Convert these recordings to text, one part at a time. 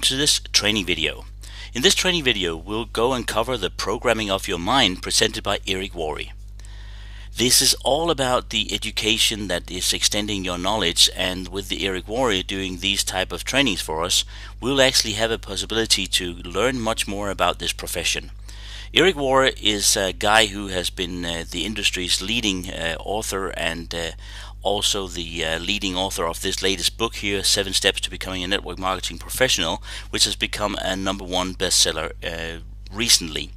to this training video. In this training video, we'll go and cover the programming of your mind presented by Worre. This is all about the education that is extending your knowledge, and with the Worre doing these type of trainings for us, we'll actually have a possibility to learn much more about this profession. Worre is a guy who has been the industry's leading author and also the leading author of this latest book here, 7 Steps to Becoming a Network Marketing Professional, which has become a #1 bestseller recently.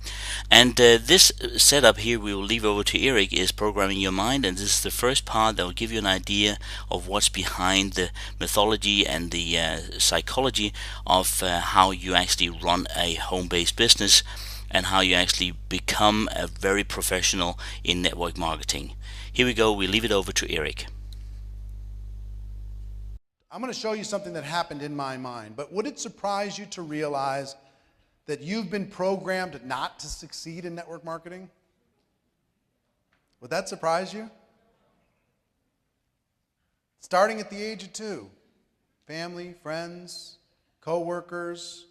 And this setup here we will leave over to Eric is programming your mind, and this is the first part that will give you an idea of what's behind the mythology and the psychology of how you actually run a home-based business and how you actually become a very professional in network marketing. Here we go, we leave it over to Eric. I'm going to show you something that happened in my mind, but would it surprise you to realize that you've been programmed not to succeed in network marketing? Would that surprise you? Starting at the age of 2, family, friends, co-workers,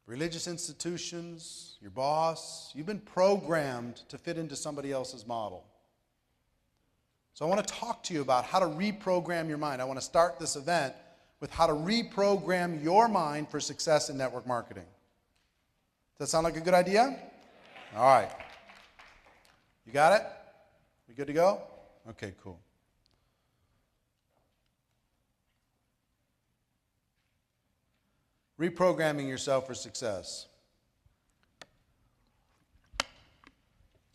religious institutions, your boss, you've been programmed to fit into somebody else's model. So I want to talk to you about how to reprogram your mind. I want to start this event with how to reprogram your mind for success in network marketing. Does that sound like a good idea? All right. You got it? We good to go? Okay, cool. Reprogramming yourself for success.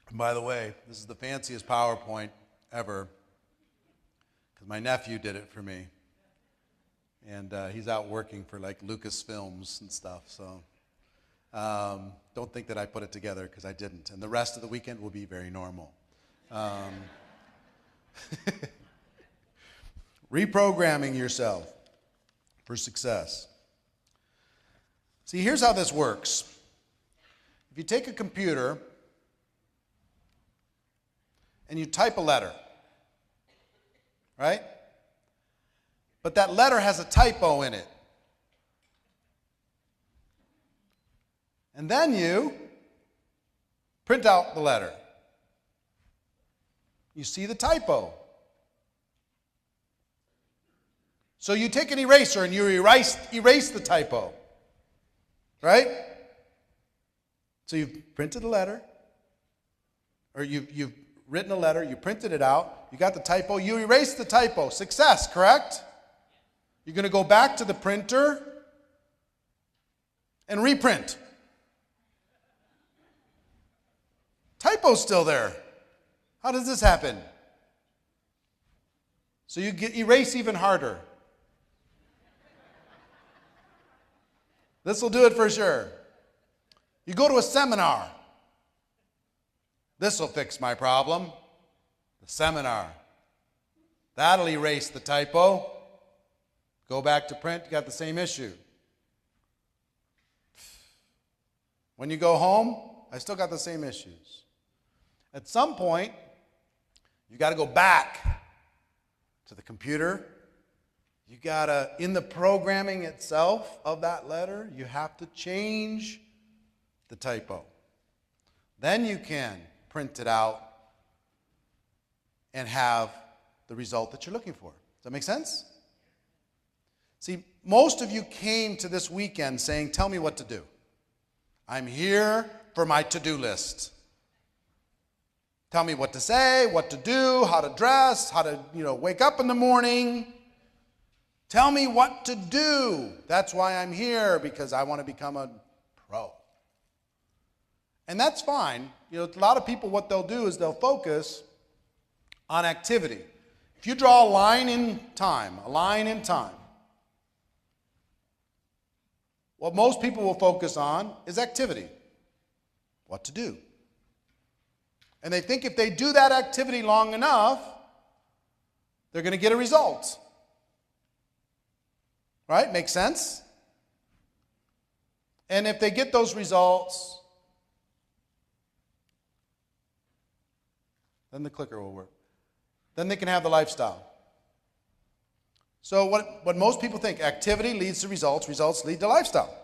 And by the way, this is the fanciest PowerPoint ever, because my nephew did it for me, and he's out working for like Lucasfilms and stuff, so don't think that I put it together, because I didn't, and the rest of the weekend will be very normal. Reprogramming yourself for success. See, here's how this works. If you take a computer and you type a letter, right? But that letter has a typo in it. And then you print out the letter. You see the typo. So you take an eraser and you erase the typo. Right? So you've printed a letter, or you've written a letter, you printed it out, you got the typo, you erased the typo. Success, correct? You're going to go back to the printer and reprint. Typo's still there. How does this happen? So you erase even harder. This will do it for sure. You go to a seminar. This will fix my problem. The seminar. That'll erase the typo. Go back to print, you got the same issue. When you go home, I still got the same issues. At some point, you got to go back to the computer. You got to, in the programming itself of that letter, you have to change the typo. Then you can print it out and have the result that you're looking for. Does that make sense? See, most of you came to this weekend saying, tell me what to do. I'm here for my to-do list. Tell me what to say, what to do, how to dress, how to, wake up in the morning. Tell me what to do. That's why I'm here, because I want to become a pro. And that's fine. A lot of people, what they'll do is they'll focus on activity. If you draw a line in time, what most people will focus on is activity. What to do. And they think if they do that activity long enough, they're going to get a result. Right? Makes sense? And if they get those results, then the clicker will work. Then they can have the lifestyle. So what most people think, activity leads to results, results lead to lifestyle.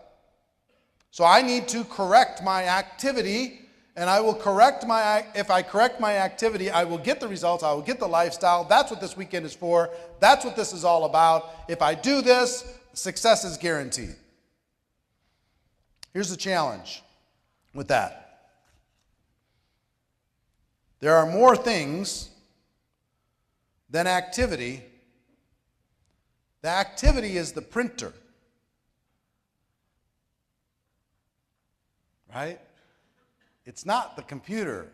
So I need to correct my activity, and if I correct my activity, I will get the results, I will get the lifestyle. That's what this weekend is for. That's what this is all about. If I do this, success is guaranteed. Here's the challenge with that. There are more things than activity. The activity is the printer. Right? It's not the computer.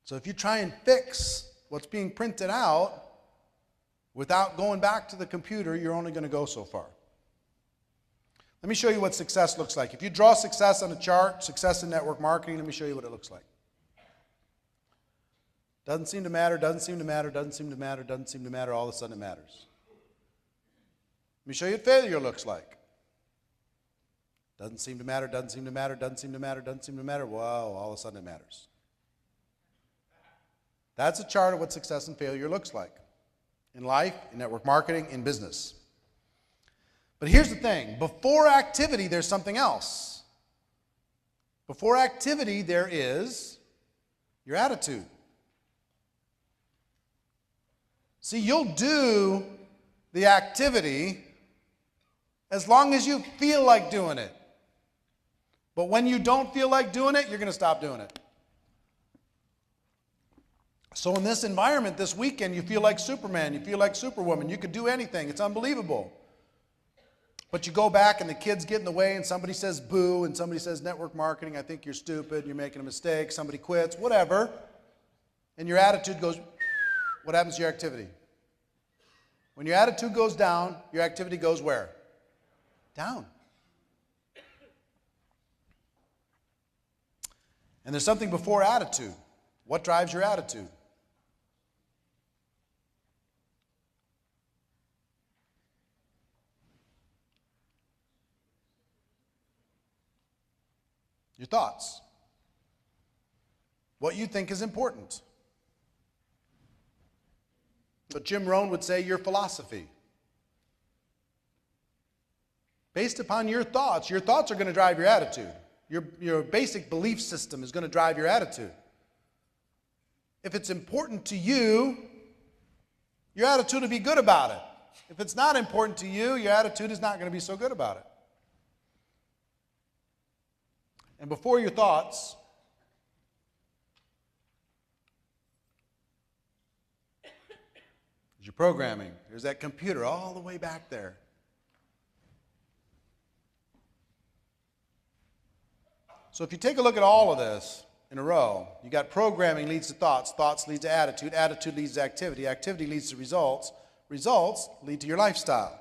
So if you try and fix what's being printed out without going back to the computer, you're only going to go so far. Let me show you what success looks like. If you draw success on a chart, success in network marketing, let me show you what it looks like. Doesn't seem to matter, doesn't seem to matter, doesn't seem to matter, doesn't seem to matter, all of a sudden it matters. Let me show you what failure looks like. Doesn't seem to matter, doesn't seem to matter, doesn't seem to matter, doesn't seem to matter. Whoa, all of a sudden it matters. That's a chart of what success and failure looks like in life, in network marketing, in business. But here's the thing. Before activity, there's something else. Before activity, there is your attitude. See, you'll do the activity as long as you feel like doing it. But when you don't feel like doing it, you're going to stop doing it. So in this environment this weekend, you feel like Superman, you feel like Superwoman. You could do anything. It's unbelievable. But you go back and the kids get in the way and somebody says boo and somebody says network marketing, I think you're stupid, you're making a mistake, somebody quits, whatever. And your attitude goes, what happens to your activity? When your attitude goes down, your activity goes where? Down. And there's something before attitude. What drives your attitude? Your thoughts. What you think is important. But Jim Rohn would say your philosophy. Based upon your thoughts are going to drive your attitude. Your basic belief system is going to drive your attitude. If it's important to you, your attitude will be good about it. If it's not important to you, your attitude is not going to be so good about it. And before your thoughts is your programming. There's that computer all the way back there. So if you take a look at all of this in a row, you got programming leads to thoughts, thoughts lead to attitude, attitude leads to activity, activity leads to results, results lead to your lifestyle,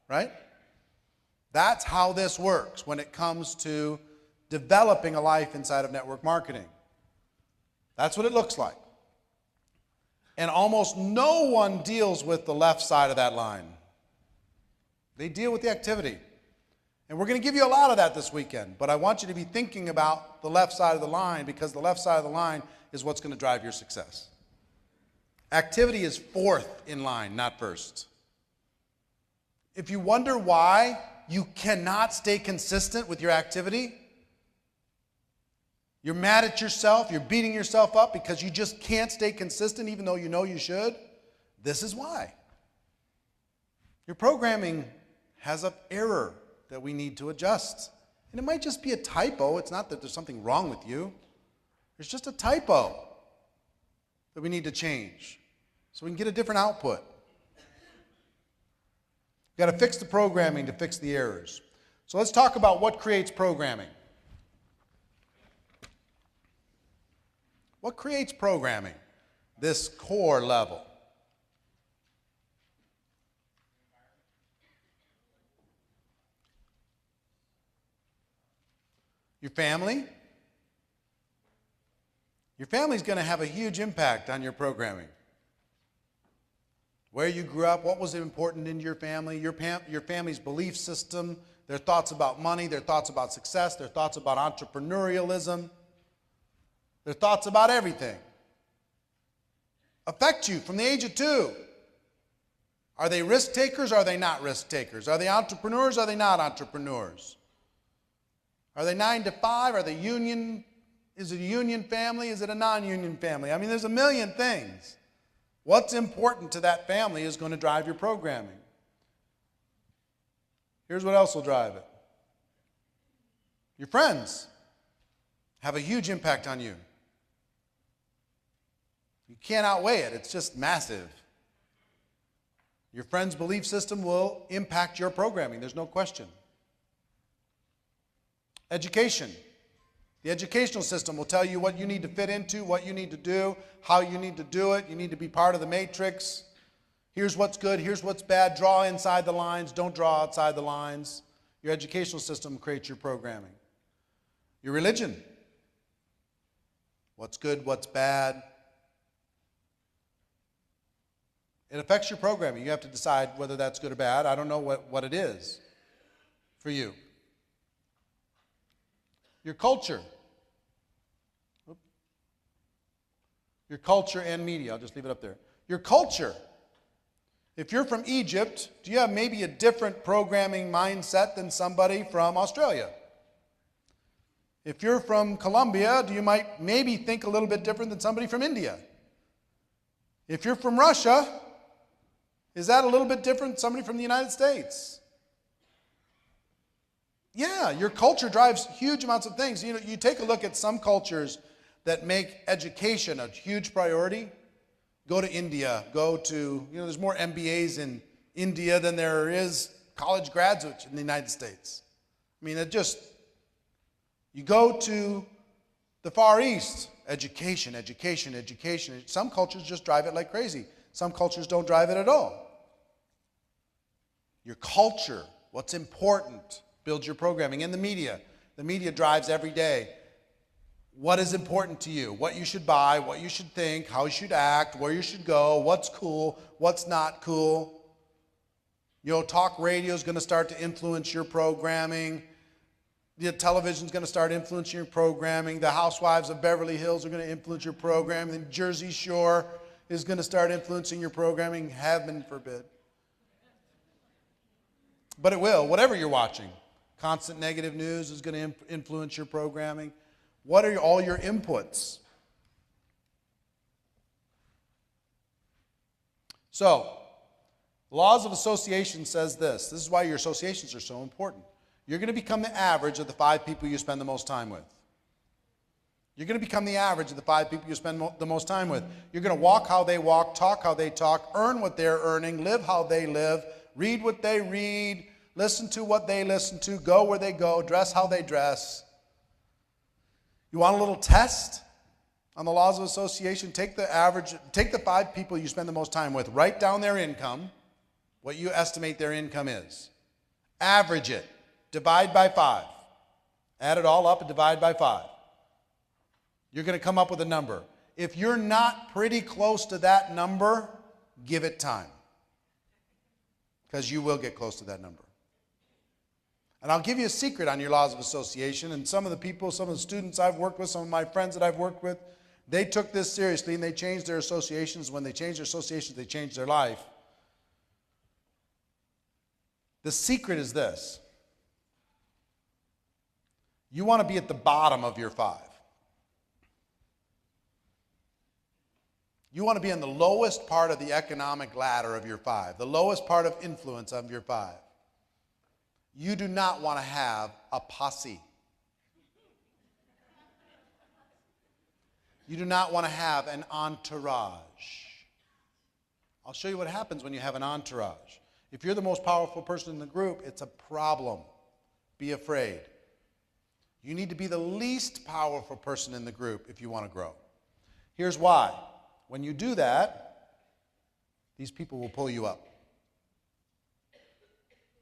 right? That's how this works when it comes to developing a life inside of network marketing. That's what it looks like. And almost no one deals with the left side of that line. They deal with the activity. And we're going to give you a lot of that this weekend, but I want you to be thinking about the left side of the line because the left side of the line is what's going to drive your success. Activity is fourth in line, not first. If you wonder why you cannot stay consistent with your activity, you're mad at yourself, you're beating yourself up because you just can't stay consistent even though you know you should, this is why. Your programming has an error that we need to adjust. And it might just be a typo. It's not that there's something wrong with you. There's just a typo that we need to change so we can get a different output. We've got to fix the programming to fix the errors. So let's talk about what creates programming. What creates programming? This core level. Your family. Your family's going to have a huge impact on your programming. Where you grew up, what was important in your family, your family's belief system, their thoughts about money, their thoughts about success, their thoughts about entrepreneurialism, their thoughts about everything affect you from the age of 2. Are they risk takers or are they not risk takers? Are they entrepreneurs or are they not entrepreneurs? Are they 9 to 5? Are they union? Is it a union family? Is it a non-union family? I mean, there's a million things. What's important to that family is going to drive your programming. Here's what else will drive it. Your friends have a huge impact on you. You can't outweigh it. It's just massive. Your friend's belief system will impact your programming. There's no question. Education. The educational system will tell you what you need to fit into, what you need to do, how you need to do it. You need to be part of the matrix. Here's what's good, here's what's bad. Draw inside the lines, don't draw outside the lines. Your educational system creates your programming. Your religion. What's good, what's bad. It affects your programming. You have to decide whether that's good or bad. I don't know what it is for you. Your culture. Your culture and media. I'll just leave it up there. Your culture. If you're from Egypt, do you have maybe a different programming mindset than somebody from Australia? If you're from Colombia, you might maybe think a little bit different than somebody from India. If you're from Russia, is that a little bit different than somebody from the United States? Yeah, your culture drives huge amounts of things. You know, you take a look at some cultures that make education a huge priority. Go to India, there's more MBAs in India than there is college graduates in the United States. I mean, you go to the Far East, education. Some cultures just drive it like crazy. Some cultures don't drive it at all. Your culture, what's important, builds your programming. And the media drives every day. What is important to you? What you should buy, what you should think, how you should act, where you should go, what's cool, what's not cool. You know, talk radio is going to start to influence your programming. The television is going to start influencing your programming. The Housewives of Beverly Hills are going to influence your programming. The Jersey Shore is going to start influencing your programming. Heaven forbid. But it will, whatever you're watching. Constant negative news is going to influence your programming. What are all your inputs? So, laws of association says this. This is why your associations are so important. You're going to become the average of the 5 people you spend the most time with. You're going to become the average of the 5 people you spend the most time with. You're going to walk how they walk, talk how they talk, earn what they're earning, live how they live, read what they read, listen to what they listen to, go where they go, dress how they dress. You want a little test on the laws of association? Take the 5 people you spend the most time with, write down their income, what you estimate their income is. Average it, divide by 5. Add it all up and divide by 5. You're going to come up with a number. If you're not pretty close to that number, give it time. Because you will get close to that number. And I'll give you a secret on your laws of association. And some of the students I've worked with, some of my friends that I've worked with, they took this seriously and they changed their associations. When they changed their associations, they changed their life. The secret is this. You want to be at the bottom of your 5. You want to be in the lowest part of the economic ladder of your 5, the lowest part of influence of your 5. You do not want to have a posse. You do not want to have an entourage. I'll show you what happens when you have an entourage. If you're the most powerful person in the group, it's a problem. Be afraid. You need to be the least powerful person in the group if you want to grow. Here's why. When you do that, these people will pull you up.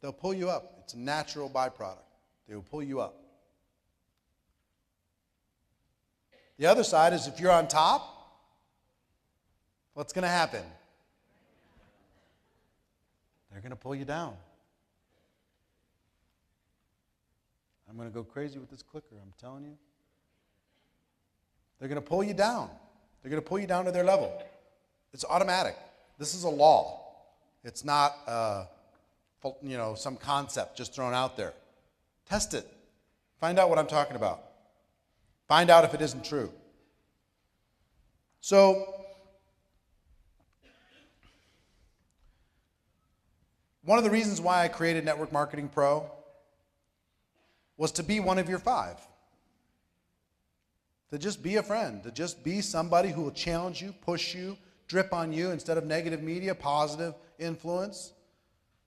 They'll pull you up. It's a natural byproduct. They will pull you up. The other side is if you're on top, what's going to happen? They're going to pull you down. I'm going to go crazy with this clicker, I'm telling you. They're going to pull you down. They're going to pull you down to their level. It's automatic. This is a law. It's not, some concept just thrown out there. Test it. Find out what I'm talking about. Find out if it isn't true. So, one of the reasons why I created Network Marketing Pro was to be one of your 5. To just be a friend, to just be somebody who will challenge you, push you, drip on you instead of negative media, positive influence.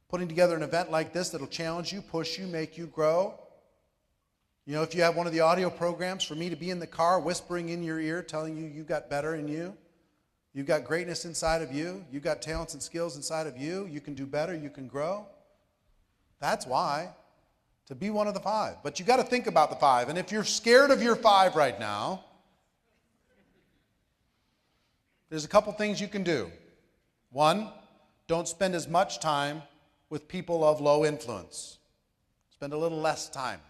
Putting together an event like this that'll challenge you, push you, make you grow. If you have one of the audio programs, for me to be in the car whispering in your ear, telling you you've got better in you. You've got greatness inside of you. You've got talents and skills inside of you. You can do better. You can grow. That's why. To be one of the 5. But you got to think about the 5. And if you're scared of your 5 right now, there's a couple things you can do. 1, don't spend as much time with people of low influence. Spend a little less time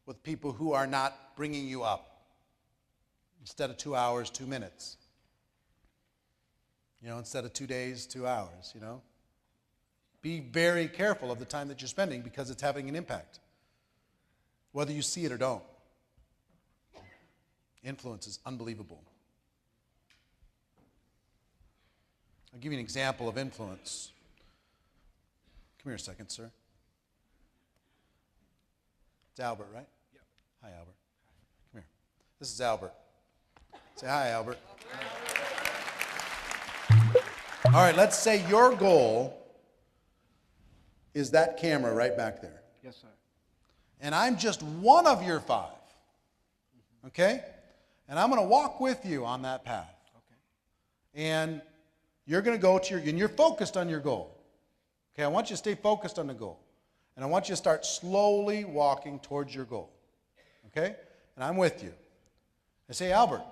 with people who are not bringing you up. Instead of 2 hours, 2 minutes. Instead of 2 days, 2 hours, Be very careful of the time that you're spending because it's having an impact. Whether you see it or don't. Influence is unbelievable. I'll give you an example of influence. Come here a second, sir. It's Albert, right? Yep. Hi, Albert. Come here. This is Albert. Say hi, Albert. All right, let's say your goal is that camera right back there. Yes, sir. And I'm just one of your 5. Okay? And I'm going to walk with you on that path. Okay. And you're going to go to and you're focused on your goal. Okay, I want you to stay focused on the goal. And I want you to start slowly walking towards your goal. Okay? And I'm with you. I say, Albert,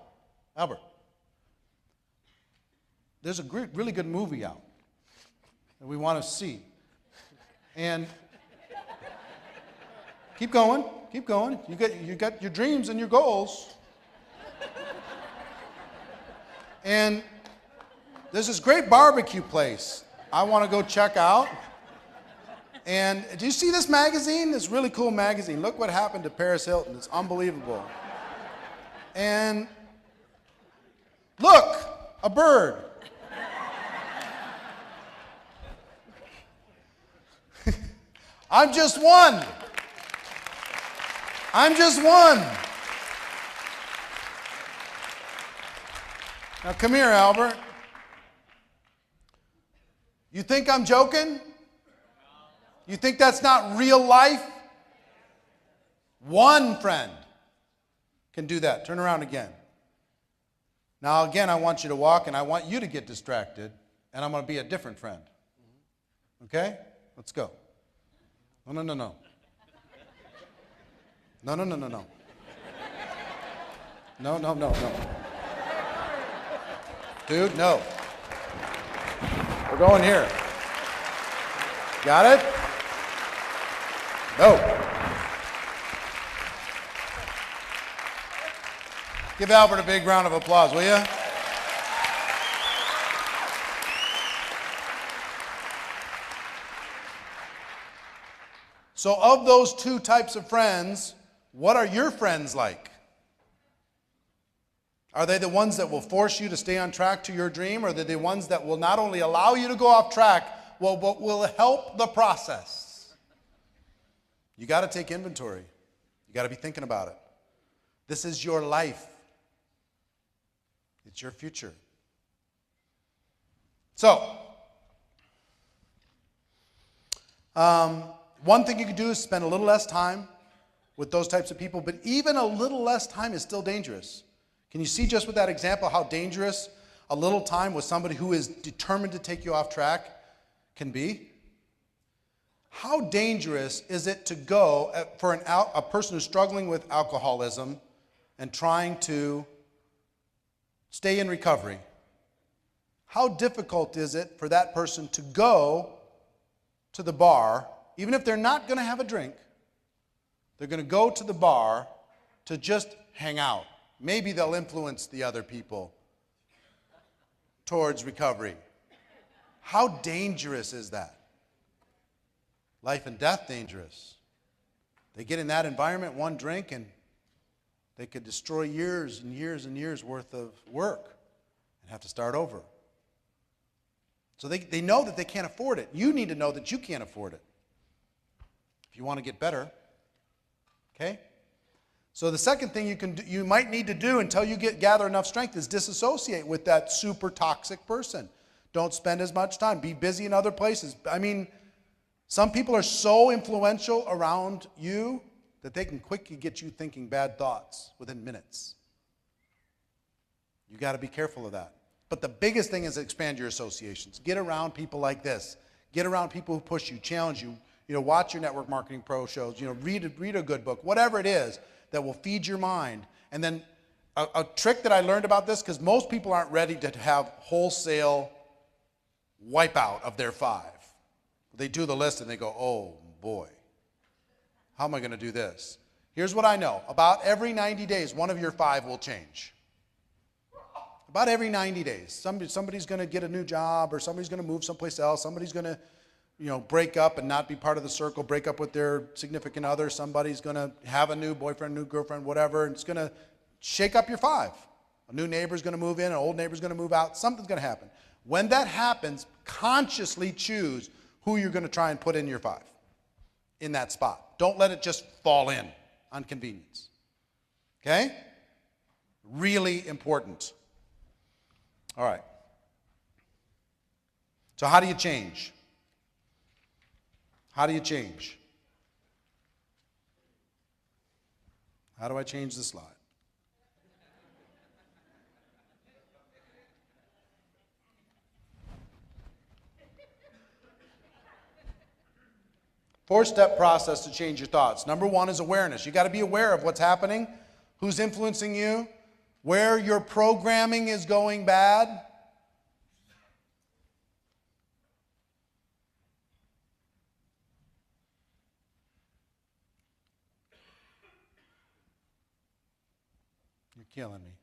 there's a really good movie out that we want to see. And keep going. You got your dreams and your goals. And there's this great barbecue place I want to go check out. And do you see this magazine? This really cool magazine. Look what happened to Paris Hilton. It's unbelievable. And look, a bird. I'm just one. Now come here, Albert. You think I'm joking? You think that's not real life? One friend can do that. Turn around again. Now again, I want you to walk and I want you to get distracted and I'm going to be a different friend. Okay? Let's go. No. No. No. Dude, no. We're going here. Got it? No. Give Albert a big round of applause, will you? So of those 2 types of friends, what are your friends like? Are they the ones that will force you to stay on track to your dream, or are they the ones that will not only allow you to go off track, but will help the process? You got to take inventory. You got to be thinking about it. This is your life. It's your future. So, one thing you could do is spend a little less time with those types of people, but even a little less time is still dangerous. Can you see just with that example how dangerous a little time with somebody who is determined to take you off track can be? How dangerous is it to go for a person who's struggling with alcoholism and trying to stay in recovery? How difficult is it for that person to go to the bar, even if they're not going to have a drink, they're going to go to the bar to just hang out. Maybe they'll influence the other people towards recovery. How dangerous is that? Life and death dangerous. They get in that environment, one drink, and they could destroy years and years and years worth of work and have to start over. So they know that they can't afford it. You need to know that you can't afford it if you want to get better. Okay? So the second thing you might need to do until you gather enough strength is disassociate with that super toxic person. Don't spend as much time. Be busy in other places. I mean, some people are so influential around you that they can quickly get you thinking bad thoughts within minutes. You got to be careful of that. But the biggest thing is expand your associations. Get around people like this. Get around people who push you, challenge you. Watch your Network Marketing Pro shows. Read a good book. Whatever it is that will feed your mind. And then a trick that I learned about this, because most people aren't ready to have wholesale wipeout of their 5. They do the list and they go, oh boy, how am I going to do this? Here's what I know. About every 90 days, one of your 5 will change. About every 90 days. Somebody's going to get a new job, or somebody's going to move someplace else. Somebody's going to, break up and not be part of the circle, break up with their significant other. Somebody's going to have a new boyfriend, new girlfriend, whatever, and it's going to shake up your 5. A new neighbor's going to move in, an old neighbor's going to move out. Something's going to happen. When that happens, consciously choose who you're going to try and put in your 5 in that spot. Don't let it just fall in on convenience. Okay? Really important. All right. So how do you change? How do you change? How do I change the slide? Four-step process to change your thoughts. Number 1 is awareness. You got to be aware of what's happening, who's influencing you, where your programming is going bad. You're killing me.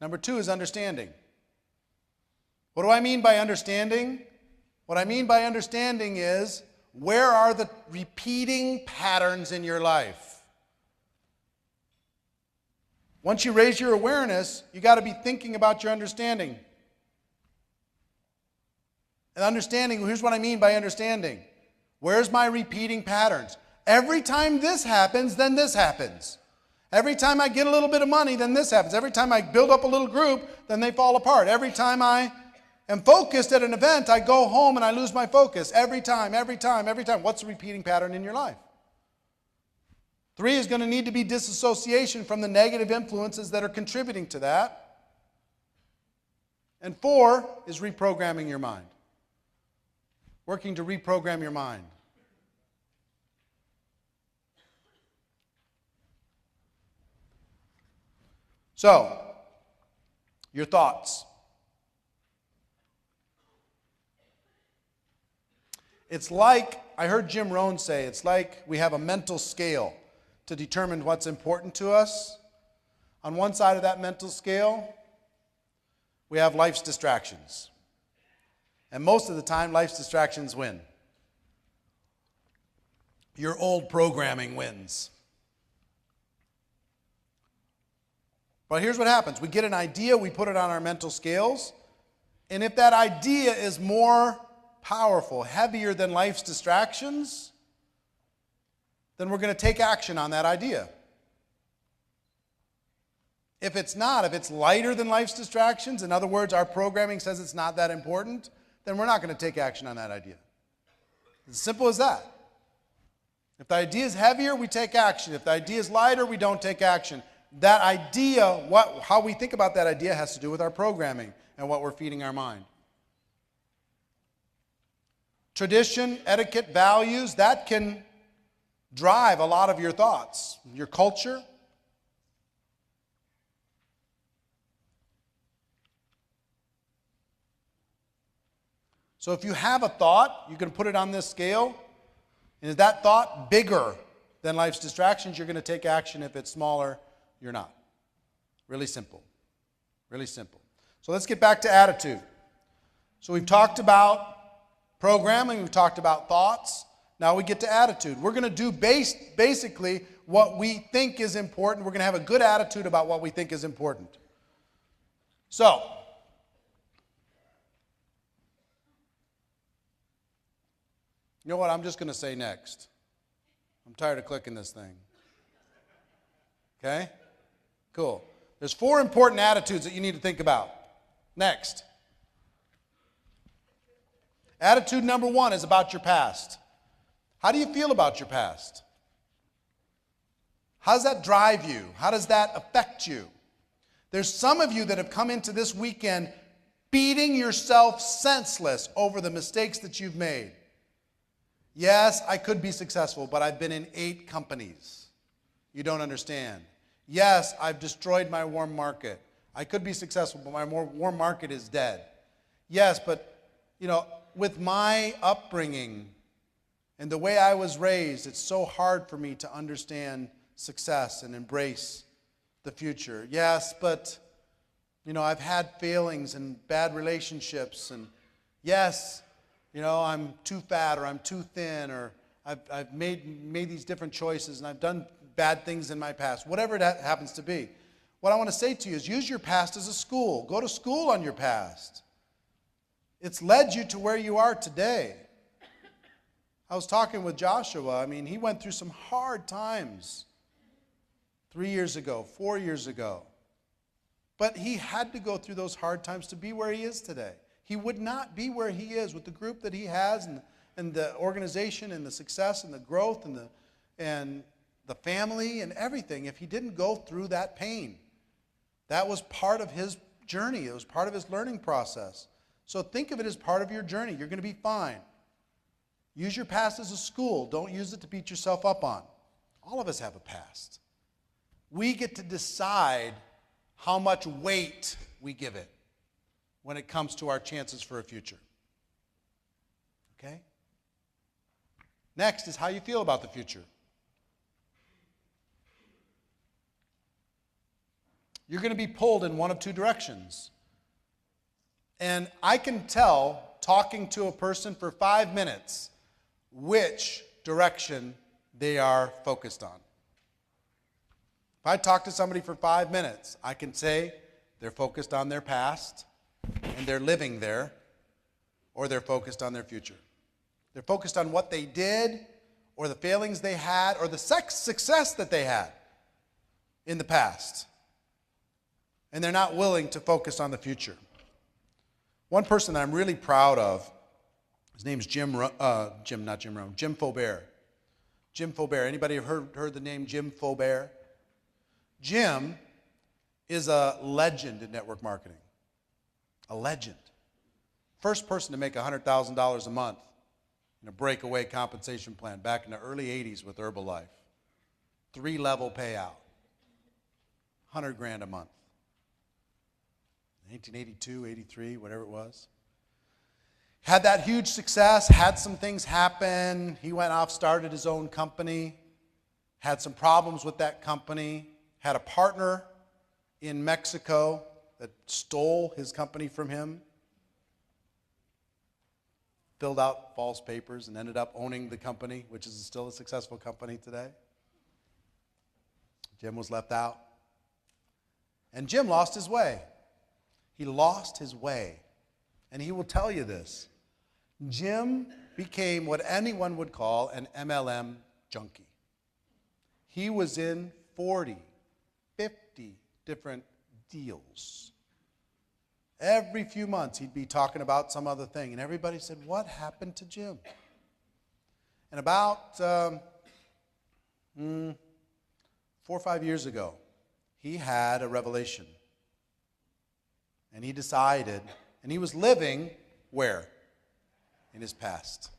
Number 2 is understanding. What do I mean by understanding? What I mean by understanding is, where are the repeating patterns in your life? Once you raise your awareness, you got to be thinking about your understanding. And understanding, here's what I mean by understanding. Where's my repeating patterns? Every time this happens, then this happens. Every time I get a little bit of money, then this happens. Every time I build up a little group, then they fall apart. Every time I am focused at an event, I go home and I lose my focus. Every time, every time, every time. What's the repeating pattern in your life? 3 is going to need to be disassociation from the negative influences that are contributing to that. And 4 is reprogramming your mind. Working to reprogram your mind. So, your thoughts. It's like, I heard Jim Rohn say, it's like we have a mental scale to determine what's important to us. On one side of that mental scale, we have life's distractions. And most of the time, life's distractions win. Your old programming wins. But here's what happens. We get an idea, we put it on our mental scales, and if that idea is more powerful, heavier than life's distractions, then we're going to take action on that idea. If it's not, if it's lighter than life's distractions, in other words, our programming says it's not that important, then we're not going to take action on that idea. It's as simple as that. If the idea is heavier, we take action. If the idea is lighter, we don't take action. That idea, how we think about that idea has to do with our programming and what we're feeding our mind. Tradition, etiquette, values, that can drive a lot of your thoughts. Your culture. So if you have a thought, you can put it on this scale. And is that thought bigger than life's distractions? You're going to take action. If it's smaller, you're not. Really simple. Really simple. So let's get back to attitude. So we've talked about programming, we've talked about thoughts. Now we get to attitude. We're going to do basically what we think is important. We're going to have a good attitude about what we think is important. So, you know what I'm just going to say next? I'm tired of clicking this thing. Okay? Cool. There's 4 important attitudes that you need to think about. Next. Attitude number 1 is about your past. How do you feel about your past? How does that drive you? How does that affect you? There's some of you that have come into this weekend beating yourself senseless over the mistakes that you've made. Yes, I could be successful, but I've been in 8 companies. You don't understand. Yes, I've destroyed my warm market. I could be successful, but my warm market is dead. Yes, but, with my upbringing and the way I was raised, it's so hard for me to understand success and embrace the future. Yes, but, I've had failings and bad relationships. And yes, I'm too fat or I'm too thin or I've made these different choices and I've done bad things in my past. Whatever that happens to be. What I want to say to you is use your past as a school. Go to school on your past. It's led you to where you are today. I was talking with Joshua. He went through some hard times 3 years ago, 4 years ago. But he had to go through those hard times to be where he is today. He would not be where he is with the group that he has and the organization and the success and the growth and the family and everything if he didn't go through that pain. That was part of his journey. It was part of his learning process. So think of it as part of your journey. You're going to be fine. Use your past as a school. Don't use it to beat yourself up on. All of us have a past. We get to decide how much weight we give it when it comes to our chances for a future. Okay? Next is how you feel about the future. You're going to be pulled in one of 2 directions. And I can tell, talking to a person for 5 minutes, which direction they are focused on. If I talk to somebody for 5 minutes, I can say they're focused on their past and they're living there, or they're focused on their future. They're focused on what they did, or the failings they had, or the success that they had in the past. And they're not willing to focus on the future. One person that I'm really proud of, his name's Jim Faubert. Jim Faubert. Anybody heard the name Jim Faubert? Jim is a legend in network marketing. A legend. First person to make $100,000 a month in a breakaway compensation plan back in the early 80s with Herbalife. 3-level payout. $100,000 a month. 1982, 83, whatever it was. Had that huge success, had some things happen. He went off, started his own company, had some problems with that company, had a partner in Mexico that stole his company from him, filled out false papers, and ended up owning the company, which is still a successful company today. Jim was left out. And Jim lost his way. He lost his way. And he will tell you this. Jim became what anyone would call an MLM junkie. He was in 40, 50 different deals. Every few months he'd be talking about some other thing. And everybody said, what happened to Jim? And about 4 or 5 years ago, he had a revelation. And he decided, and he was living where? In his past.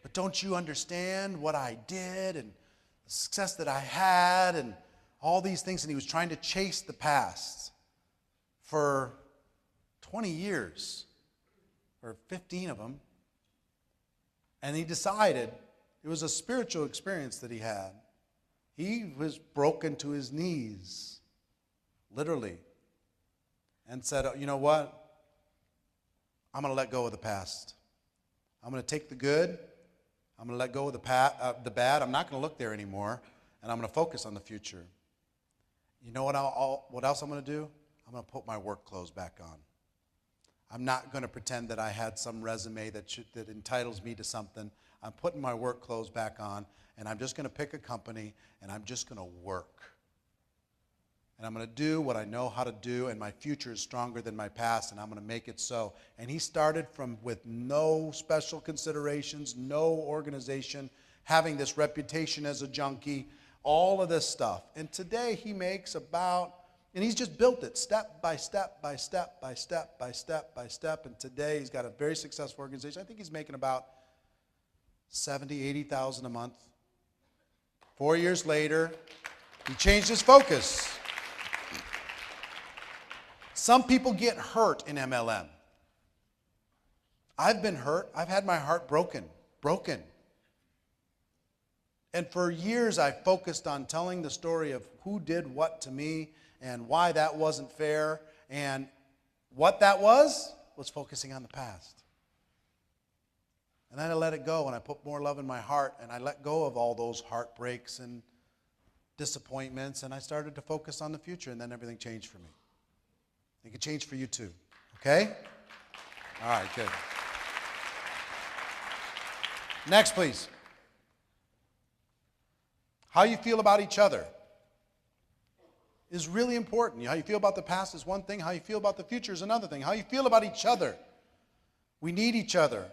But don't you understand what I did and the success that I had and all these things? And he was trying to chase the past for 20 years, or 15 of them. And he decided, it was a spiritual experience that he had. He was broken to his knees, literally. and said, you know what? I'm going to let go of the past. I'm going to take the good. I'm going to let go of the bad. I'm not going to look there anymore, and I'm going to focus on the future. You know what else I'm going to do? I'm going to put my work clothes back on. I'm not going to pretend that I had some resume that entitles me to something. I'm putting my work clothes back on, and I'm just going to pick a company, and I'm just going to work. And I'm going to do what I know how to do, and my future is stronger than my past, and I'm going to make it so. And he started with no special considerations, no organization, having this reputation as a junkie, all of this stuff. And today he makes and he's just built it step by step by step by step by step by step. And today he's got a very successful organization. I think he's making about $70,000, $80,000 a month. 4 years later, he changed his focus. Some people get hurt in MLM. I've been hurt. I've had my heart broken. And for years I focused on telling the story of who did what to me and why that wasn't fair. And what that was focusing on the past. And then I let it go, and I put more love in my heart, and I let go of all those heartbreaks and disappointments, and I started to focus on the future, and then everything changed for me. It can change for you too. Okay? All right, good. Next, please. How you feel about each other is really important. How you feel about the past is one thing. How you feel about the future is another thing. How you feel about each other. We need each other.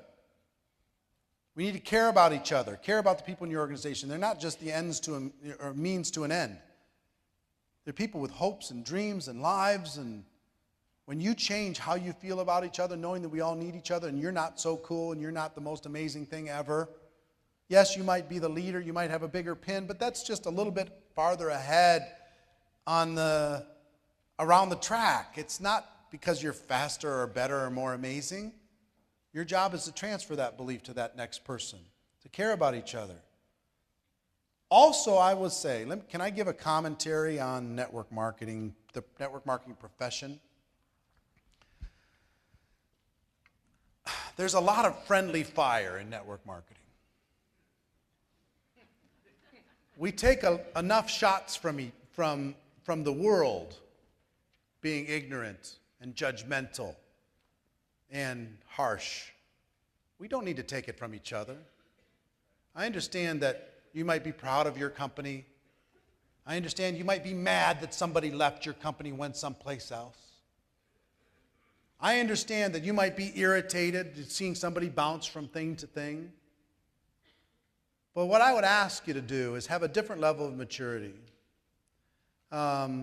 We need to care about each other. Care about the people in your organization. They're not just the ends to or means to an end. They're people with hopes and dreams and lives. And when you change how you feel about each other, knowing that we all need each other, and you're not so cool and you're not the most amazing thing ever. Yes, you might be the leader. You might have a bigger pin, but that's just a little bit farther ahead around the track. It's not because you're faster or better or more amazing. Your job is to transfer that belief to that next person, to care about each other. Also, I would say, can I give a commentary on network marketing, the network marketing profession? There's a lot of friendly fire in network marketing. We take enough shots from the world being ignorant and judgmental and harsh. We don't need to take it from each other. I understand that you might be proud of your company. I understand you might be mad that somebody left your company and went someplace else. I understand that you might be irritated at seeing somebody bounce from thing to thing. But what I would ask you to do is have a different level of maturity. I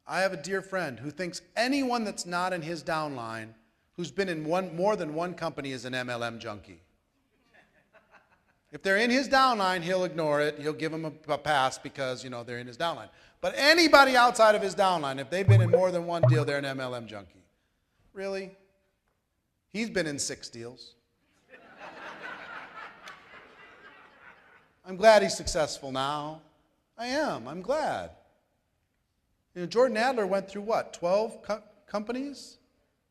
have a dear friend who thinks anyone that's not in his downline, who's been in more than one company, is an MLM junkie. If they're in his downline, he'll ignore it. He'll give them a pass because, they're in his downline. But anybody outside of his downline, if they've been in more than one deal, they're an MLM junkie. Really? He's been in 6 deals. I'm glad he's successful now. I am. I'm glad. Jordan Adler went through what? 12 companies?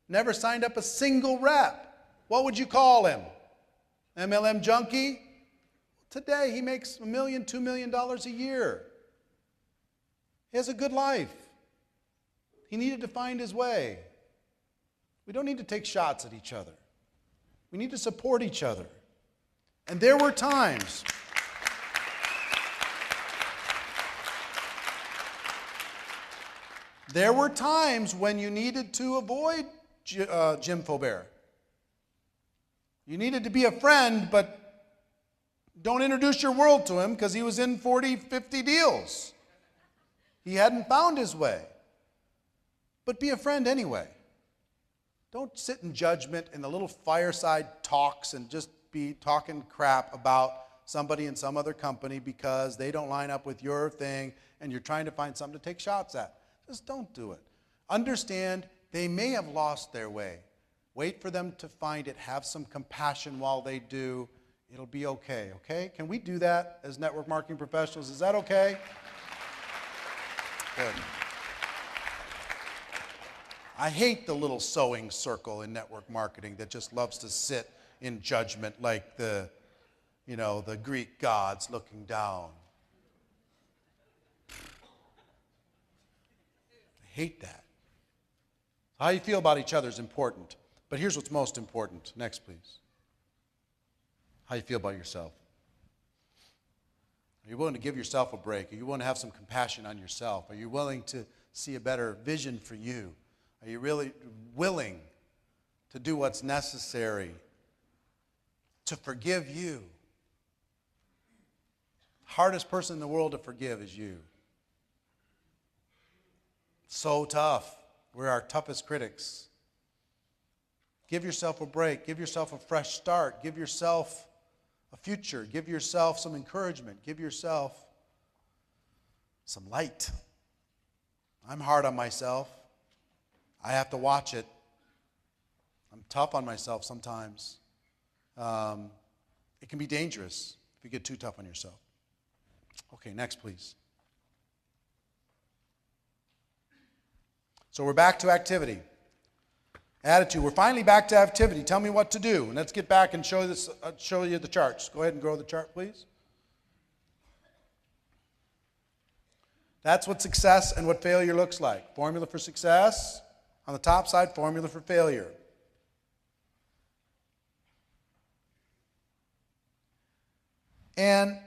Never signed up a single rep. What would you call him? MLM junkie? Today he makes $1 million, $2 million a year. He has a good life. He needed to find his way. We don't need to take shots at each other. We need to support each other. And there were times when you needed to avoid Jim Faubert. You needed to be a friend, but don't introduce your world to him because he was in 40, 50 deals. He hadn't found his way. But be a friend anyway. Don't sit in judgment in the little fireside talks and just be talking crap about somebody in some other company because they don't line up with your thing and you're trying to find something to take shots at. Just don't do it. Understand they may have lost their way. Wait for them to find it. Have some compassion while they do. It'll be okay, okay? Can we do that as network marketing professionals? Is that okay? Good. I hate the little sewing circle in network marketing that just loves to sit in judgment like the Greek gods looking down. I hate that. How you feel about each other is important. But here's what's most important. Next, please. How you feel about yourself. Are you willing to give yourself a break? Are you willing to have some compassion on yourself? Are you willing to see a better vision for you? Are you really willing to do what's necessary to forgive you? Hardest person in the world to forgive is you. So tough. We're our toughest critics. Give yourself a break. Give yourself a fresh start. Give yourself a future. Give yourself some encouragement. Give yourself some light. I'm hard on myself. I have to watch it. I'm tough on myself sometimes. It can be dangerous if you get too tough on yourself. Okay, next, please. So we're back to activity. Attitude. We're finally back to activity. Tell me what to do. And let's get back and show you the charts. Go ahead and grow the chart, please. That's what success and what failure looks like. Formula for success. On the top side, formula for failure. And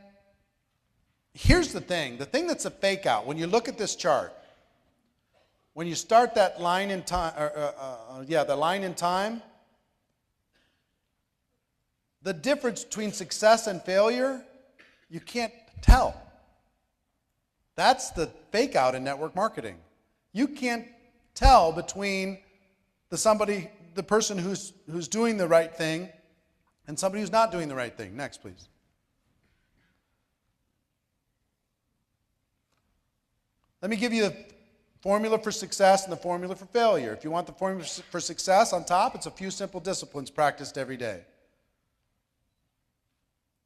here's the thing that's a fake out. When you look at this chart, when you start that line in time, the line in time, the difference between success and failure, you can't tell. That's the fake out in network marketing. You can't tell between the person who's doing the right thing and somebody who's not doing the right thing. Next, please. Let me give you the formula for success and the formula for failure. If you want the formula for success on top, it's a few simple disciplines practiced every day.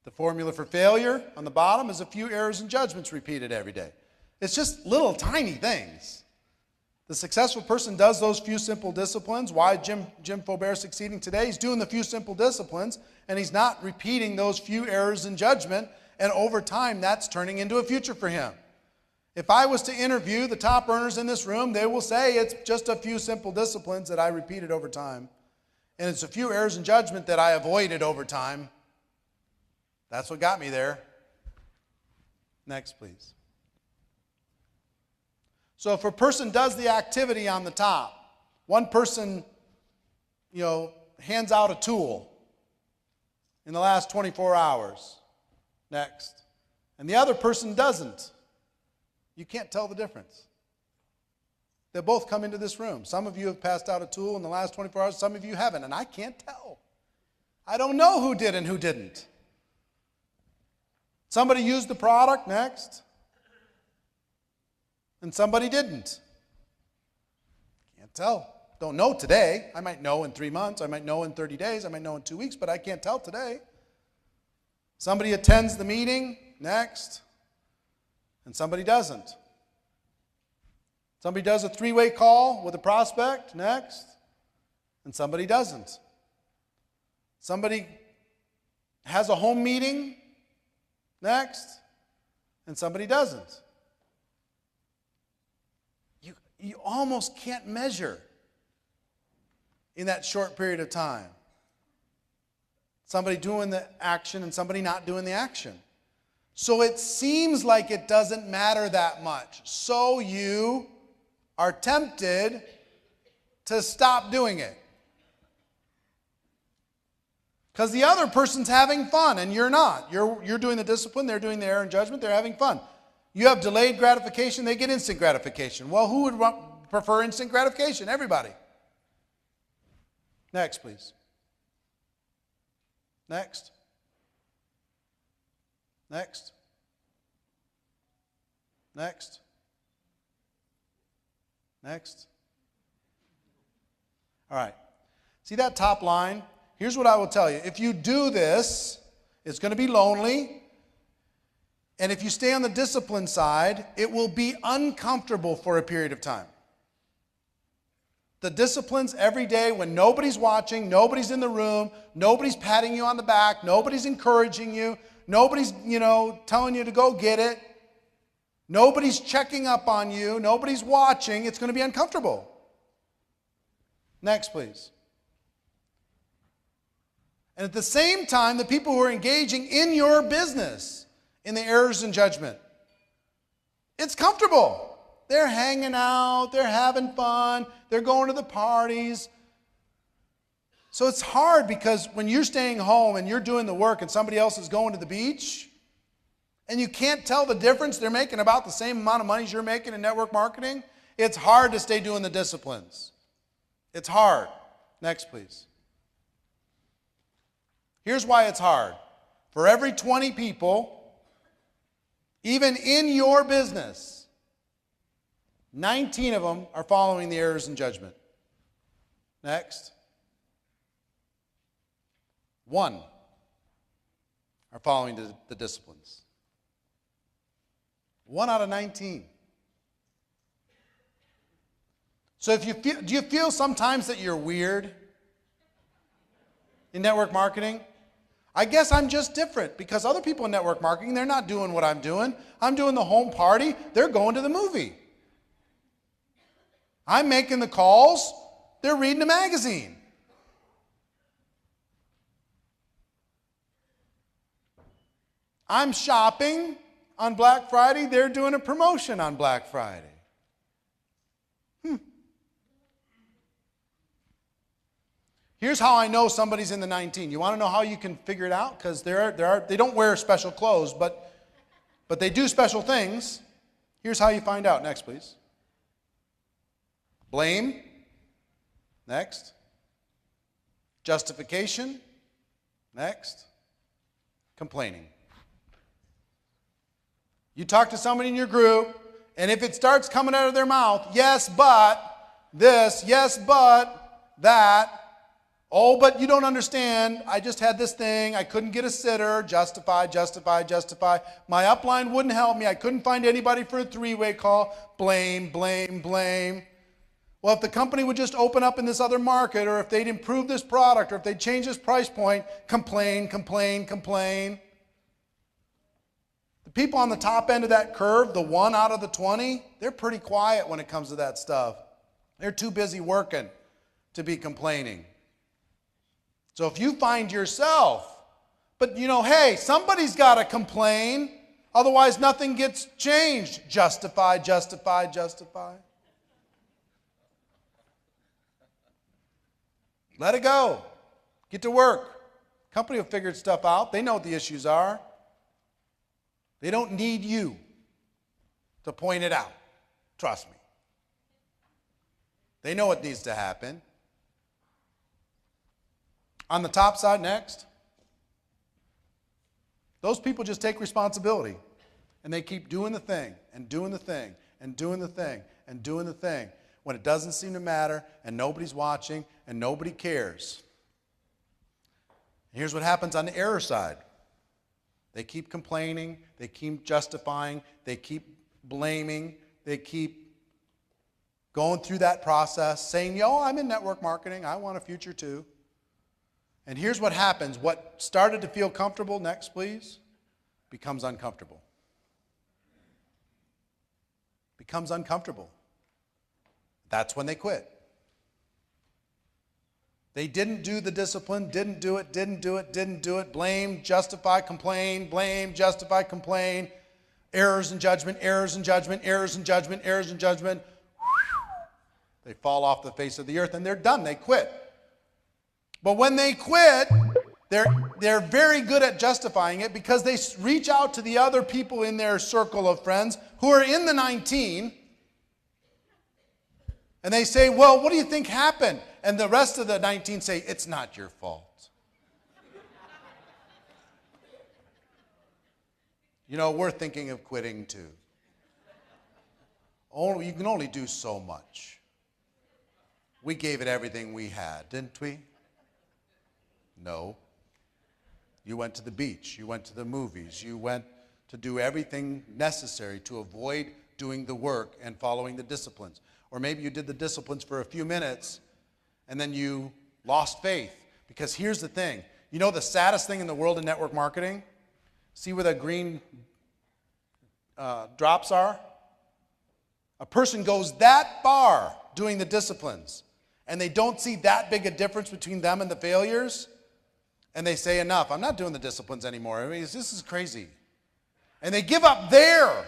The formula for failure on the bottom is a few errors and judgments repeated every day. It's just little tiny things. The successful person does those few simple disciplines. Why Jim Faubert succeeding today? He's doing the few simple disciplines, and he's not repeating those few errors in judgment, and over time, that's turning into a future for him. If I was to interview the top earners in this room, they will say it's just a few simple disciplines that I repeated over time. And it's a few errors in judgment that I avoided over time. That's what got me there. Next, please. So if a person does the activity on the top, one person, hands out a tool in the last 24 hours. Next. And the other person doesn't. You can't tell the difference. They both come into this room. Some of you have passed out a tool in the last 24 hours. Some of you haven't, and I can't tell. I don't know who did and who didn't. Somebody used the product, next. And somebody didn't. Can't tell. Don't know today. I might know in 3 months. I might know in 30 days. I might know in 2 weeks, but I can't tell today. Somebody attends the meeting, next. And somebody doesn't. Somebody does a 3-way call with a prospect, next. And somebody doesn't. Somebody has a home meeting, next. And somebody doesn't. You almost can't measure in that short period of time. Somebody doing the action and somebody not doing the action. So it seems like it doesn't matter that much. So you are tempted to stop doing it. Because the other person's having fun and you're not. You're doing the discipline, they're doing the error and judgment, they're having fun. You have delayed gratification, they get instant gratification. Well, who would prefer instant gratification? Everybody. Next, please. Next. Next. Next. Next. All right. See that top line? Here's what I will tell you. If you do this, it's going to be lonely. And if you stay on the discipline side, it will be uncomfortable for a period of time. the disciplines every day when nobody's watching, nobody's in the room, nobody's patting you on the back, nobody's encouraging you, nobody's, telling you to go get it, nobody's checking up on you, nobody's watching, it's going to be uncomfortable. Next, please. And at the same time, the people who are engaging in your business, in the errors and judgment, it's comfortable. They're hanging out, they're having fun, they're going to the parties. So it's hard because when you're staying home and you're doing the work and somebody else is going to the beach, and you can't tell the difference, they're making about the same amount of money as you're making in network marketing, it's hard to stay doing the disciplines. It's hard. Next, please. Here's why it's hard. For every 20 people, even in your business, 19 of them are following the errors and judgment. Next. 1 are following the disciplines. 1 out of 19. So do you feel sometimes that you're weird in network marketing? I guess I'm just different because other people in network marketing, they're not doing what I'm doing. I'm doing the home party. They're going to the movie. I'm making the calls. They're reading a magazine. I'm shopping on Black Friday. They're doing a promotion on Black Friday. Here's how I know somebody's in the 19. You want to know how you can figure it out? Because they don't wear special clothes, but they do special things. Here's how you find out. Next, please. Blame. Next. Justification. Next. Complaining. You talk to somebody in your group, and if it starts coming out of their mouth, yes, but this, yes, but that, oh, but you don't understand, I just had this thing, I couldn't get a sitter, justify, justify, justify. My upline wouldn't help me, I couldn't find anybody for a three-way call, blame, blame, blame. Well, if the company would just open up in this other market, or if they'd improve this product, or if they'd change this price point, complain, complain, complain. The people on the top end of that curve, the 1 out of the 20, they're pretty quiet when it comes to that stuff. They're too busy working to be complaining. So if you find yourself, but hey, somebody's got to complain, otherwise nothing gets changed. Justify, justify, justify. Let it go. Get to work. Company will figure stuff out. They know what the issues are. They don't need you to point it out. Trust me. They know what needs to happen. On the top side, next. Those people just take responsibility. And they keep doing the thing, and doing the thing, and doing the thing, and doing the thing. When it doesn't seem to matter, and nobody's watching, and nobody cares. Here's what happens on the error side. They keep complaining, they keep justifying, they keep blaming, they keep going through that process, saying, yo, I'm in network marketing, I want a future too. And here's what happens. What started to feel comfortable, next please, becomes uncomfortable. Becomes uncomfortable. That's when they quit. They didn't do the discipline, didn't do it, didn't do it, didn't do it. Blame, justify, complain, blame, justify, complain. Errors and judgment, errors and judgment, errors and judgment, errors and judgment. They fall off the face of the earth and they're done. They quit. But when they quit, they're very good at justifying it because they reach out to the other people in their circle of friends who are in the 19, and they say, well, what do you think happened? And the rest of the 19 say, it's not your fault. We're thinking of quitting too. You can only do so much. We gave it everything we had, didn't we? No. You went to the beach. You went to the movies. You went to do everything necessary to avoid doing the work and following the disciplines. Or maybe you did the disciplines for a few minutes and then you lost faith. Because here's the thing. You know the saddest thing in the world of network marketing? See where the green drops are? A person goes that far doing the disciplines, and they don't see that big a difference between them and the failures, and they say, enough, I'm not doing the disciplines anymore. I mean, this is crazy. And they give up there,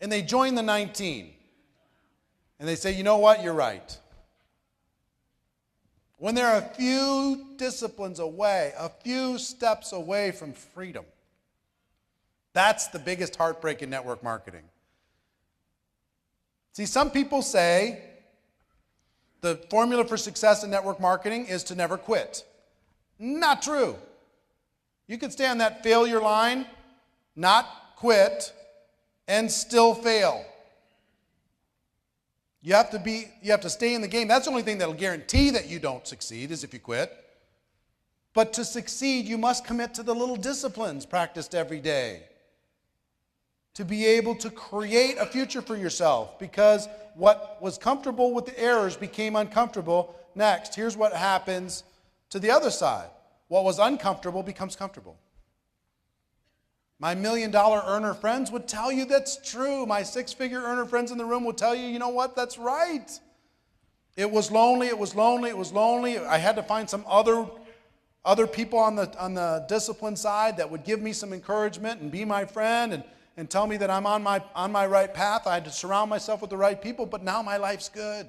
and they join the 19. And they say, you know what, you're right. When they're a few disciplines away, a few steps away from freedom. That's the biggest heartbreak in network marketing. See, some people say the formula for success in network marketing is to never quit. Not true. You can stay on that failure line, not quit, and still fail. You have to stay in the game. That's the only thing that'll guarantee that you don't succeed is if you quit. But to succeed, you must commit to the little disciplines practiced every day to be able to create a future for yourself, because what was comfortable with the errors became uncomfortable. Next, here's what happens to the other side. What was uncomfortable becomes comfortable. My $1 million earner friends would tell you that's true. My 6-figure earner friends in the room would tell you, you know what, that's right. It was lonely, it was lonely, it was lonely. I had to find some other people on the discipline side that would give me some encouragement and be my friend and tell me that I'm on my right path. I had to surround myself with the right people, but now my life's good.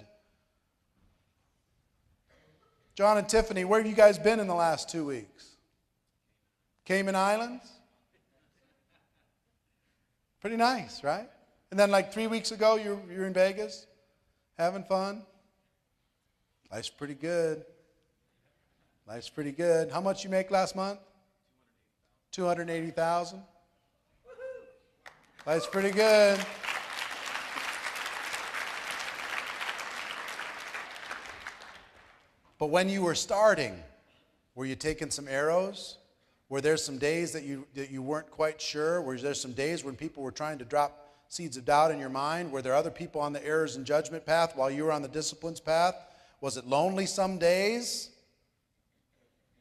John and Tiffany, where have you guys been in the last 2 weeks? Cayman Islands? Pretty nice, right? And then like 3 weeks ago, you're in Vegas, having fun. Life's pretty good. Life's pretty good. How much you make last month? $280,000. Life's pretty good. But when you were starting, were you taking some arrows? Were there some days that you weren't quite sure? Were there some days when people were trying to drop seeds of doubt in your mind? Were there other people on the errors and judgment path while you were on the disciplines path? Was it lonely some days?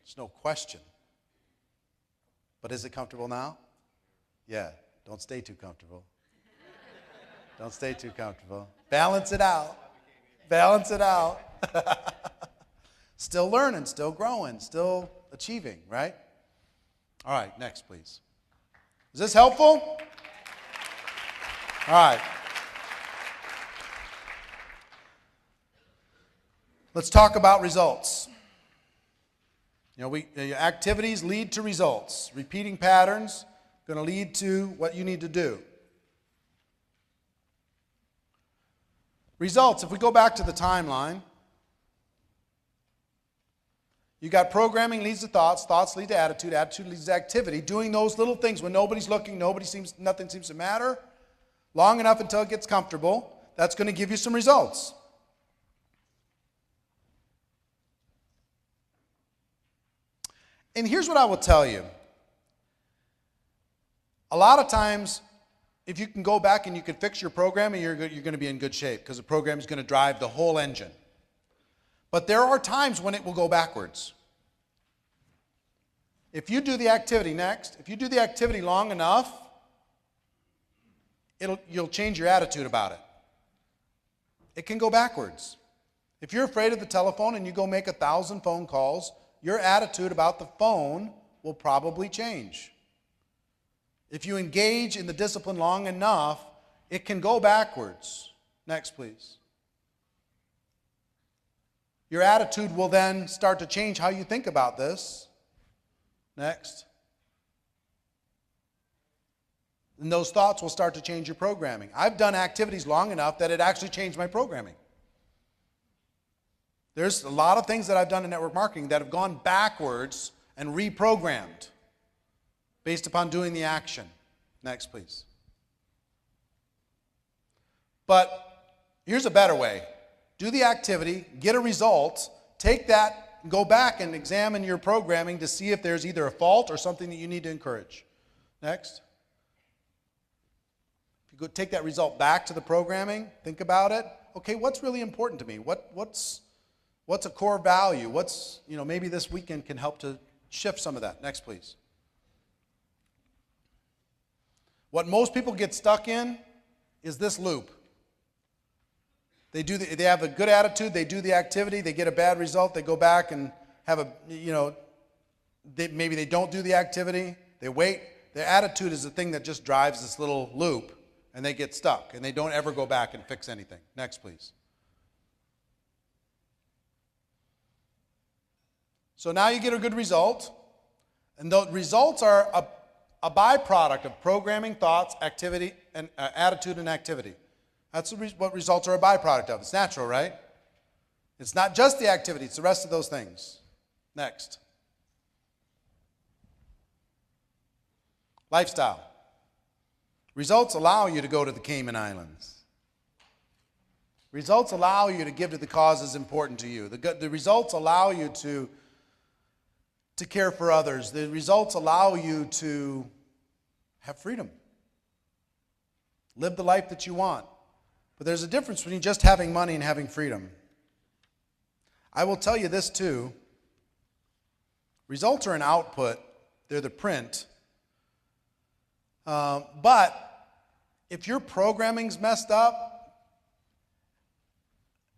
There's no question. But is it comfortable now? Yeah. Don't stay too comfortable. Don't stay too comfortable. Balance it out. Balance it out. Still learning, still growing, still achieving, right? All right, next, please. Is this helpful? All right. Let's talk about results. You know, activities lead to results. Repeating patterns going to lead to what you need to do. Results, if we go back to the timeline, you got programming leads to thoughts, thoughts lead to attitude, attitude leads to activity. Doing those little things when nobody's looking, nothing seems to matter, long enough until it gets comfortable, that's going to give you some results. And here's what I will tell you. A lot of times, if you can go back and you can fix your programming, you're going to be in good shape because the program is going to drive the whole engine. But there are times when it will go backwards. If you do the activity if you do the activity long enough, you'll change your attitude about it. It can go backwards. If you're afraid of the telephone and you go make 1,000 phone calls, your attitude about the phone will probably change. If you engage in the discipline long enough, it can go backwards. Next, please. Your attitude will then start to change how you think about this. Next. And those thoughts will start to change your programming. I've done activities long enough that it actually changed my programming. There's a lot of things that I've done in network marketing that have gone backwards and reprogrammed based upon doing the action. Next, please. But here's a better way. Do the activity, get a result, take that, go back and examine your programming to see if there's either a fault or something that you need to encourage. Next. If you go take that result back to the programming, think about it. okay, what's really important to me? What's a core value? Maybe this weekend can help to shift some of that. Next, please. What most people get stuck in is this loop. They have a good attitude, they do the activity, they get a bad result, they go back and have maybe they don't do the activity, they wait. Their attitude is the thing that just drives this little loop, and they get stuck, and they don't ever go back and fix anything. Next, please. So now you get a good result, and the results are a byproduct of programming, thoughts, activity, and attitude and activity. That's what results are a byproduct of. It's natural, right? It's not just the activity, it's the rest of those things. Next. Lifestyle. Results allow you to go to the Cayman Islands. Results allow you to give to the causes important to you. The results allow you to care for others. The results allow you to have freedom. Live the life that you want. But there's a difference between just having money and having freedom. I will tell you this too. Results are an output. They're the print. But if your programming's messed up,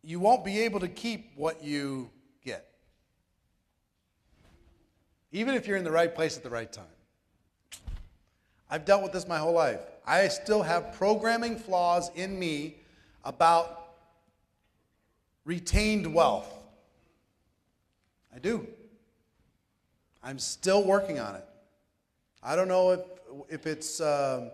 you won't be able to keep what you get. Even if you're in the right place at the right time. I've dealt with this my whole life. I still have programming flaws in me about retained wealth. I do. I'm still working on it. I don't know if it's, I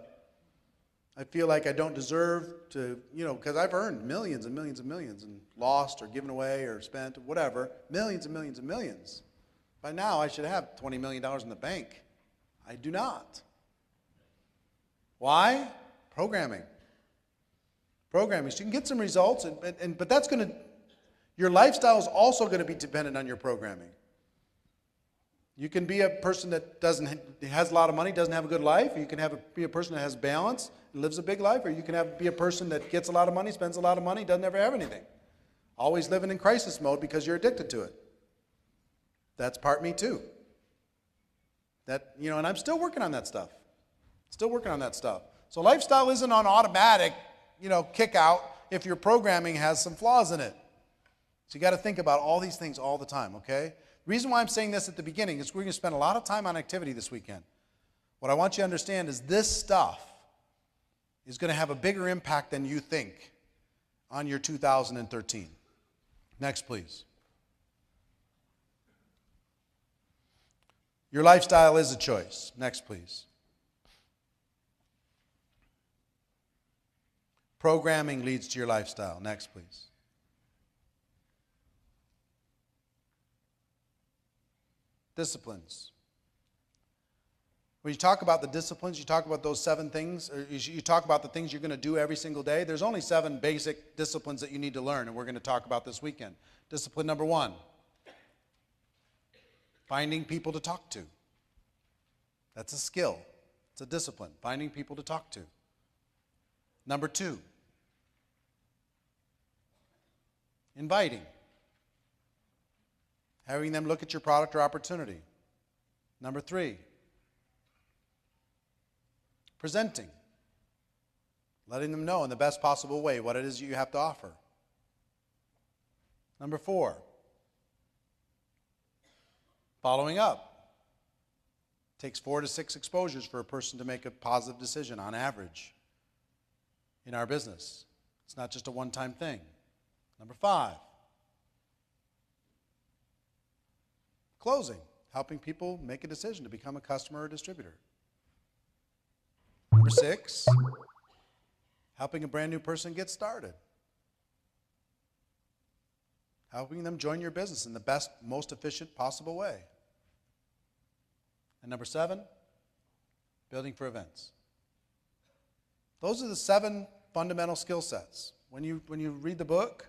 feel like I don't deserve to, because I've earned millions and millions and millions and lost or given away or spent, whatever, millions and millions and millions. By now, I should have $20 million in the bank. I do not. Why? Programming. Programming. So you can get some results, but that's going to, your lifestyle is also going to be dependent on your programming. You can be a person that has a lot of money, doesn't have a good life. You can be a person that has balance, lives a big life, or you can be a person that gets a lot of money, spends a lot of money, doesn't ever have anything. Always living in crisis mode because you're addicted to it. That's part me too. And I'm still working on that stuff. Still working on that stuff. So lifestyle isn't on automatic, kick out if your programming has some flaws in it. So you got to think about all these things all the time, okay? The reason why I'm saying this at the beginning is we're going to spend a lot of time on activity this weekend. What I want you to understand is this stuff is going to have a bigger impact than you think on your 2013. Next, please. Your lifestyle is a choice. Next, please. Programming leads to your lifestyle. Next, please. Disciplines. When you talk about the disciplines, you talk about those 7 things, or you talk about the things you're going to do every single day. There's only 7 basic disciplines that you need to learn, and we're going to talk about this weekend. Discipline number 1, finding people to talk to. That's a skill. It's a discipline, finding people to talk to. Number 2, inviting. Having them look at your product or opportunity. Number 3, presenting. Letting them know in the best possible way what it is you have to offer. Number 4, following up. It takes 4 to 6 exposures for a person to make a positive decision on average in our business. It's not just a one-time thing. Number 5, closing, helping people make a decision to become a customer or distributor. Number 6, helping a brand new person get started. Helping them join your business in the best, most efficient possible way. And number 7, building for events. Those are the 7 fundamental skill sets. When you read the book,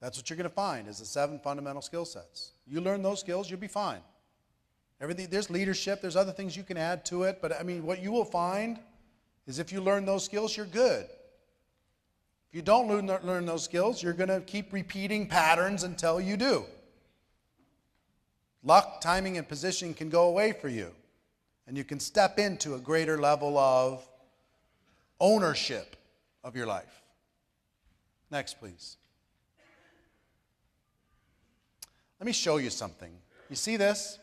that's what you're going to find is the 7 fundamental skill sets. You learn those skills, you'll be fine. There's leadership, there's other things you can add to it, but what you will find is if you learn those skills, you're good. If you don't learn those skills, you're going to keep repeating patterns until you do. Luck, timing, and positioning can go away for you, and you can step into a greater level of ownership of your life. Next, please. Let me show you something. You see this?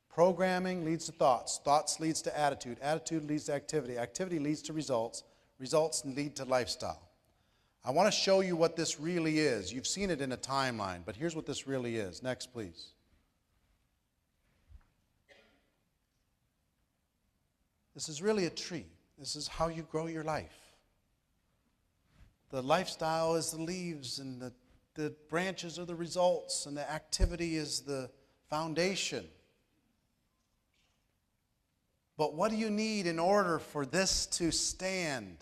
Programming leads to thoughts. Thoughts leads to attitude. Attitude leads to activity. Activity leads to results. Results lead to lifestyle. I want to show you what this really is. You've seen it in a timeline, but here's what this really is. Next, please. This is really a tree. This is how you grow your life. The lifestyle is the leaves, and the branches are the results, and the activity is the foundation. But what do you need in order for this to stand?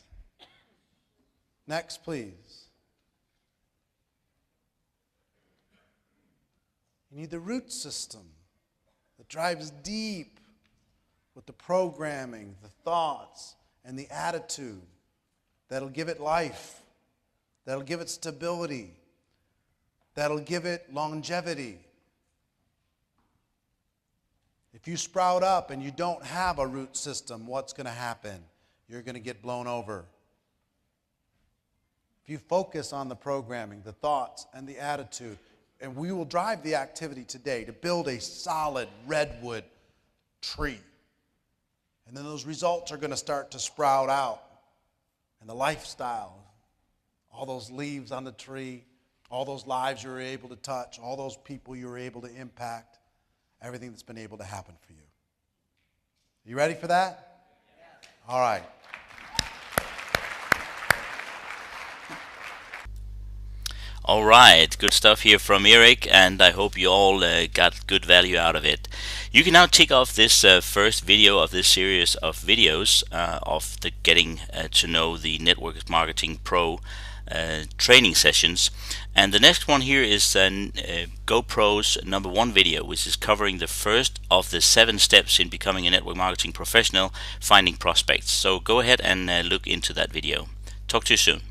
Next, please. You need the root system that drives deep with the programming, the thoughts, and the attitude that'll give it life, that'll give it stability, that'll give it longevity. If you sprout up and you don't have a root system, what's going to happen? You're going to get blown over. If you focus on the programming, the thoughts, and the attitude, and we will drive the activity today to build a solid redwood tree. And then those results are going to start to sprout out. And the lifestyle, all those leaves on the tree, all those lives you were able to touch, all those people you were able to impact, everything that's been able to happen for you. You ready for that? Yes. All right. All right, good stuff here from Eric, and I hope you all got good value out of it. You can now tick off this first video of this series of videos of the Getting to Know the Network Marketing Pro training sessions, and the next one here is GoPro's #1 video, which is covering the first of the 7 steps in becoming a network marketing professional, finding prospects. So go ahead and look into that video. Talk to you soon.